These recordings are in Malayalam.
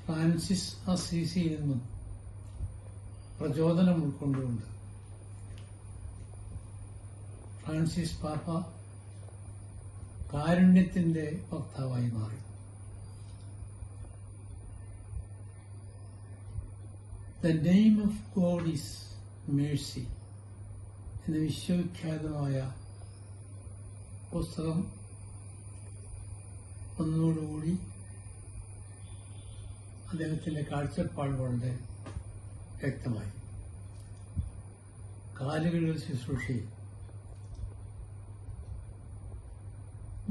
ഫ്രാൻസിസ് അസീസിയിൽ നിന്നും പ്രചോദനം ഉൾക്കൊണ്ടുകൊണ്ട് ഫ്രാൻസിസ് പാപ്പ കാരുണ്യത്തിന്റെ വക്താവായി മാറി. The name of God is mercy എന്ന വിശ്വവിഖ്യാതമായ പുസ്തകം ഒന്നോടുകൂടി അദ്ദേഹത്തിന്റെ കാഴ്ചപ്പാട് വളരെ വ്യക്തമായി. കാലുകളുടെ ശുശ്രൂഷയിൽ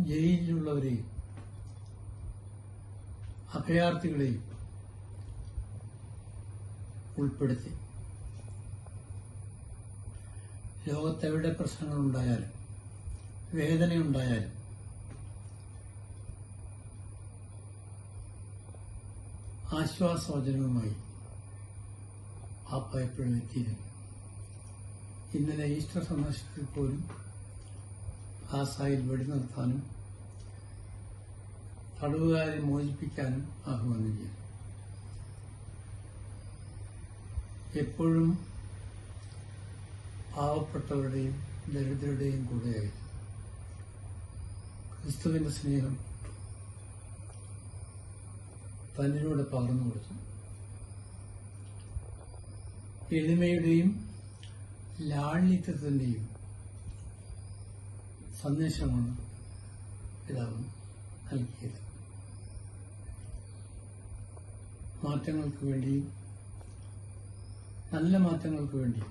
ജയിലിലുള്ളവരെയും അഭയാർത്ഥികളെയും ഉൾപ്പെടുത്തി ലോകത്തെവിടെ പ്രശ്നങ്ങളുണ്ടായാലും വേദനയുണ്ടായാലും ആശ്വാസവചനവുമായി പാപ്പ എപ്പോഴും എത്തിയിരുന്നു. ഇന്നലെ ഈസ്റ്റർ സന്ദർശനത്തിൽ പോലും ഗാസയിൽ വെടിനിർത്താനും തടവുകാരെ മോചിപ്പിക്കാനും ആഹ്വാനം ചെയ്തു. എപ്പോഴും പാവപ്പെട്ടവരുടെയും ദരിദ്രരുടെയും കൂടെയായി ക്രിസ്തുവിന്റെ സ്നേഹം തന്നിലൂടെ പകർന്നു കൊടുത്തു. എളിമയുടെയും ലാളിത്യത്തിന്റെയും സന്ദേശമാണ് പിതാവ് നൽകിയത്. മാറ്റങ്ങൾക്ക് വേണ്ടിയും നല്ല മാറ്റങ്ങൾക്ക് വേണ്ടി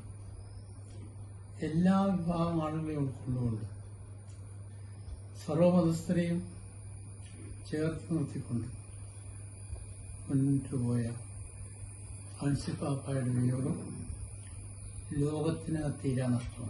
എല്ലാ വിഭാഗം ആളുകളെയും ഉൾക്കൊണ്ടുകൊണ്ട് സർവമതസ്ഥരെയും ചേർത്ത് നിർത്തിക്കൊണ്ട് മുന്നോട്ട് പോയ ഫ്രാൻസിസ് പാപ്പായുടെ വിയോഗം ലോകത്തിന് തീരാ നഷ്ടമാണ്.